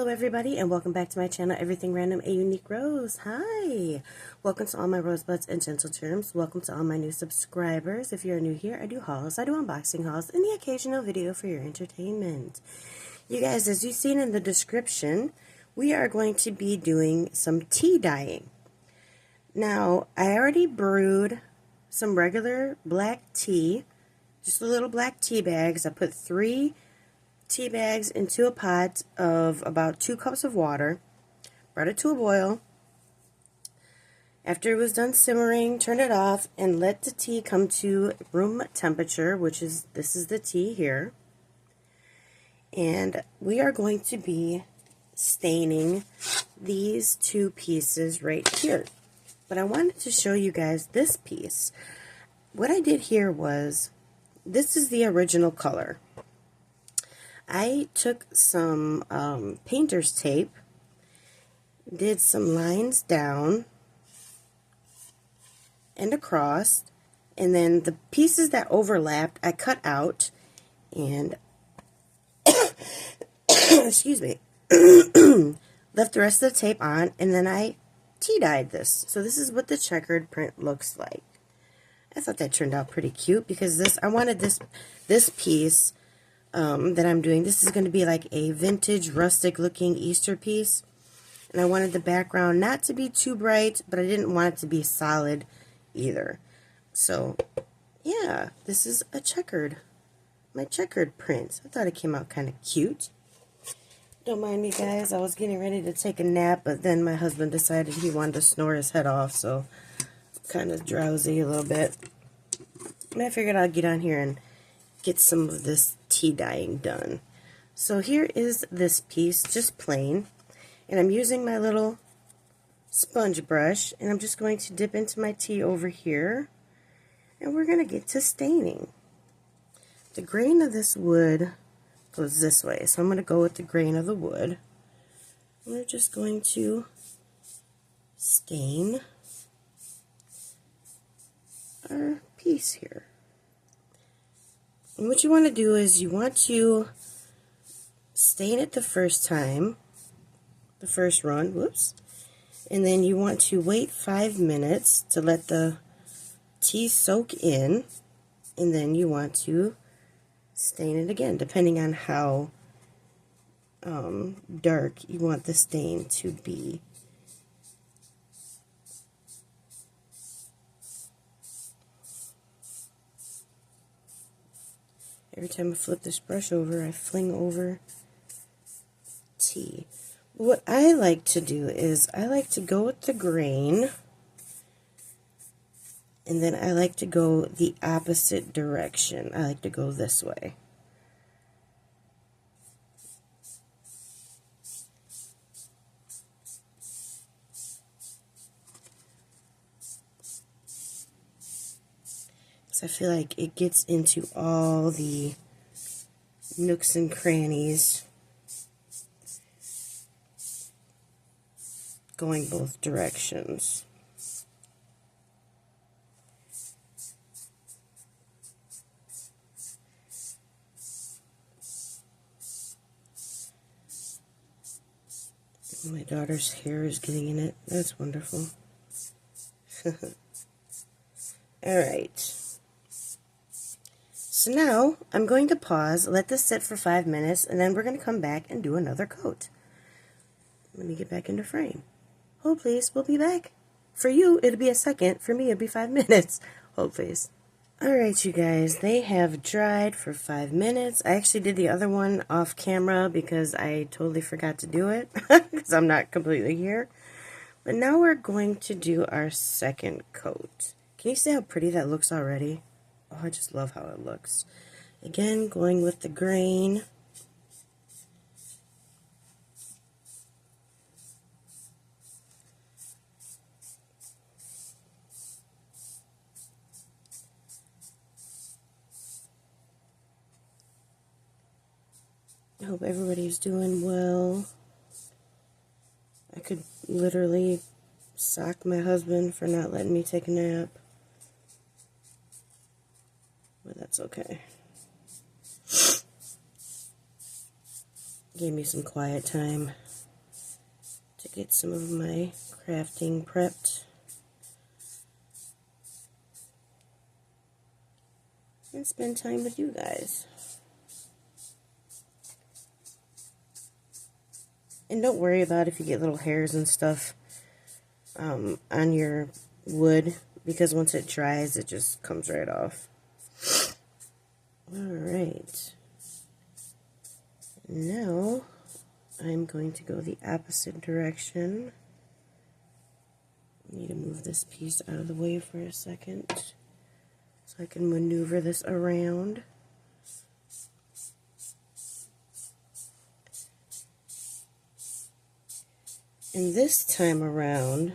Hello everybody and welcome back to my channel, Everything Random, a Unique Rose. Hi! Welcome to all my rosebuds and gentle germs. Welcome to all my new subscribers. If you're new here, I do hauls, I do unboxing hauls, and the occasional video for your entertainment. You guys, as you've seen in the description, we are going to be doing some tea dyeing. Now, I already brewed some regular black tea, just the little black tea bags. I put 3 tea bags into a pot of about 2 cups of water, brought it to a boil. After it was done simmering, turned it off and let the tea come to room temperature, which is, this is the tea here. And we are going to be staining these 2 pieces right here. But I wanted to show you guys this piece. What I did here was, this is the original color. I took some painter's tape, did some lines down and across, and then the pieces that overlapped I cut out and excuse me, left the rest of the tape on, and then I tea dyed this. So this is what the checkered print looks like. I thought that turned out pretty cute because I wanted this piece that I'm doing. This is going to be like a vintage rustic looking Easter piece, and I wanted the background not to be too bright, but I didn't want it to be solid either. So yeah, this is my checkered print. I thought it came out kind of cute. Don't mind me guys, I was getting ready to take a nap, but then my husband decided he wanted to snore his head off, so I'm kind of drowsy a little bit. And I figured I'd get on here and get some of this tea dyeing done. So here is this piece, just plain, and I'm using my little sponge brush, and I'm just going to dip into my tea over here, and we're going to get to staining. The grain of this wood goes this way, so I'm going to go with the grain of the wood. We're just going to stain our piece here. And what you want to do is you want to stain it the first time, the first run, whoops, and then you want to wait 5 minutes to let the tea soak in, and then you want to stain it again, depending on how dark you want the stain to be. Every time I flip this brush over, I fling over tea. What I like to do is I like to go with the grain, and then I like to go the opposite direction. I like to go this way. I feel like it gets into all the nooks and crannies, going both directions. My daughter's hair is getting in it. That's wonderful. Alright. So now, I'm going to pause, let this sit for 5 minutes, and then we're going to come back and do another coat. Let me get back into frame. Hold please, we'll be back. For you, it'll be a second. For me, it'll be 5 minutes. Hold please. Alright you guys, they have dried for 5 minutes. I actually did the other one off camera because I totally forgot to do it, because I'm not completely here. But now we're going to do our second coat. Can you see how pretty that looks already? Oh, I just love how it looks. Again, going with the grain. I hope everybody's doing well. I could literally sock my husband for not letting me take a nap. But that's okay. Gave me some quiet time to get some of my crafting prepped. And spend time with you guys. And don't worry about if you get little hairs and stuff on your wood, because once it dries, it just comes right off. Alright. Now, I'm going to go the opposite direction. I need to move this piece out of the way for a second so I can maneuver this around. And this time around,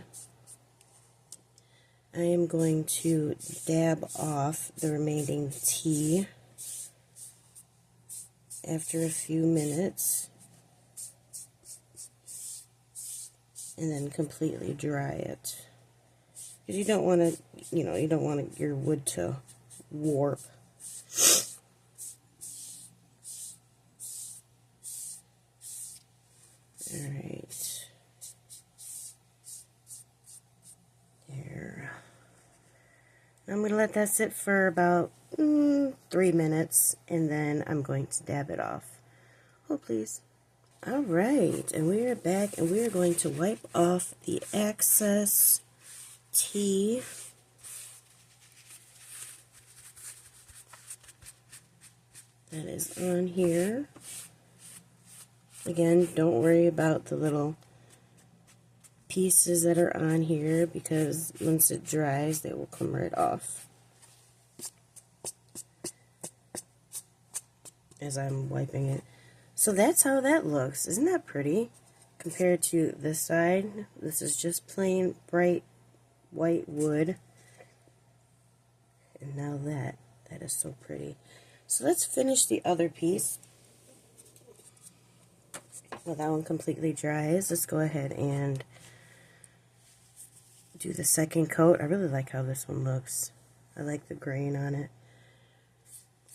I am going to dab off the remaining tea after a few minutes and then completely dry it. Because you don't want to, you don't want your wood to warp. Alright. There. I'm going to let that sit for about 3 minutes, and then I'm going to dab it off. Oh, please. Alright, and we are back, and we are going to wipe off the excess tea. That is on here. Again, don't worry about the little pieces that are on here, because once it dries, they will come right off. As I'm wiping it. So that's how that looks. Isn't that pretty? Compared to this side, this is just plain bright white wood. And now that is so pretty. So let's finish the other piece. Well, that one completely dries. Let's go ahead and do the second coat. I really like how this one looks. I like the grain on it.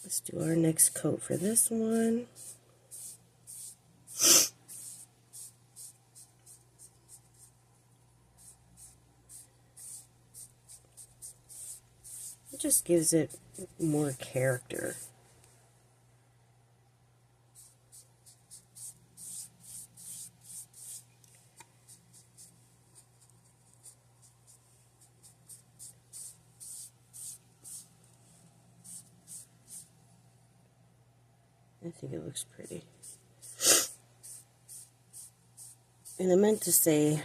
Let's do our next coat for this one. It just gives it more character. I think it looks pretty. And I meant to say,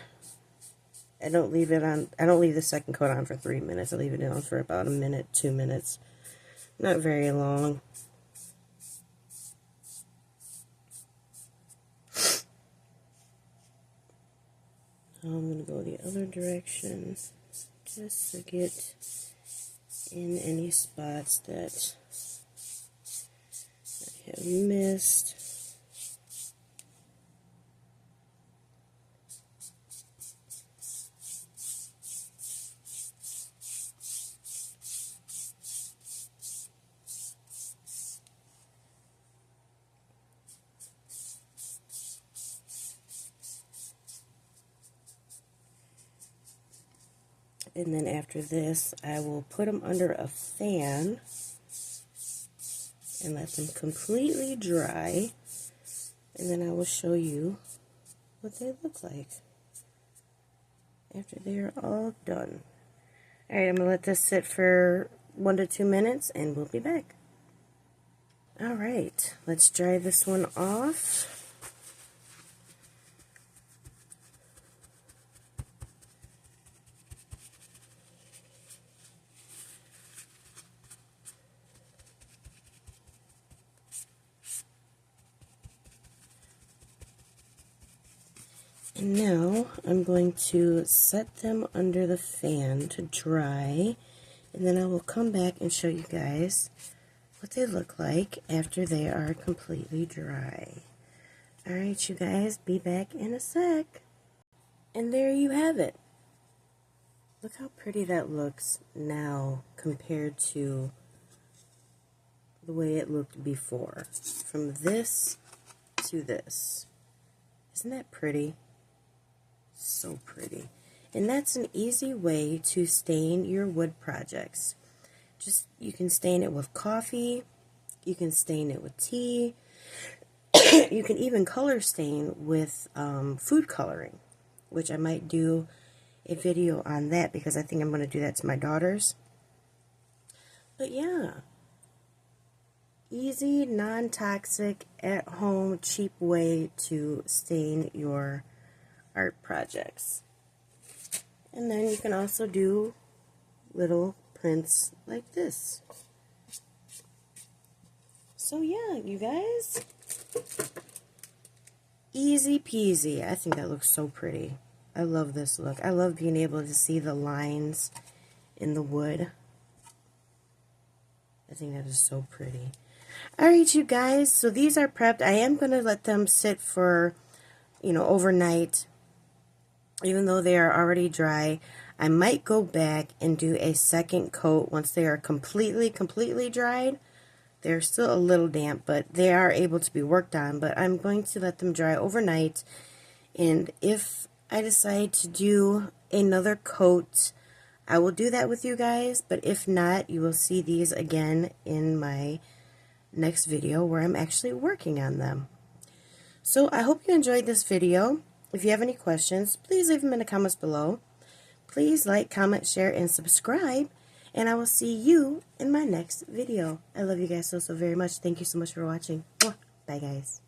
I don't leave the second coat on for 3 minutes. I leave it on for about a minute, 2 minutes. Not very long. I'm going to go the other direction just to get in any spots that I have missed. And then after this, I will put them under a fan and let them completely dry. And then I will show you what they look like after they are all done. Alright, I'm going to let this sit for 1 to 2 minutes and we'll be back. Alright, let's dry this one off. And now I'm going to set them under the fan to dry, and then I will come back and show you guys what they look like after they are completely dry. Alright, you guys, be back in a sec. And there you have it. Look how pretty that looks now compared to the way it looked before. From this into this. Isn't that pretty? So pretty. And that's an easy way to stain your wood projects. Just, you can stain it with coffee, you can stain it with tea, you can even color stain with food coloring, which I might do a video on that because I think I'm going to do that to my daughters. But yeah, easy, non-toxic, at-home, cheap way to stain your art projects. And then you can also do little prints like this. So yeah, you guys, easy peasy. I think that looks so pretty. I love this look. I love being able to see the lines in the wood. I think that is so pretty. Alright, you guys, so these are prepped. I am going to let them sit for, overnight. Even though they are already dry, I might go back and do a second coat once they are completely dried. They're still a little damp, but they are able to be worked on. But I'm going to let them dry overnight. And if I decide to do another coat, I will do that with you guys. But if not, you will see these again in my next video where I'm actually working on them. So I hope you enjoyed this video. If you have any questions, please leave them in the comments below. Please like, comment, share, and subscribe. And I will see you in my next video. I love you guys so very much. Thank you so much for watching. Bye, guys.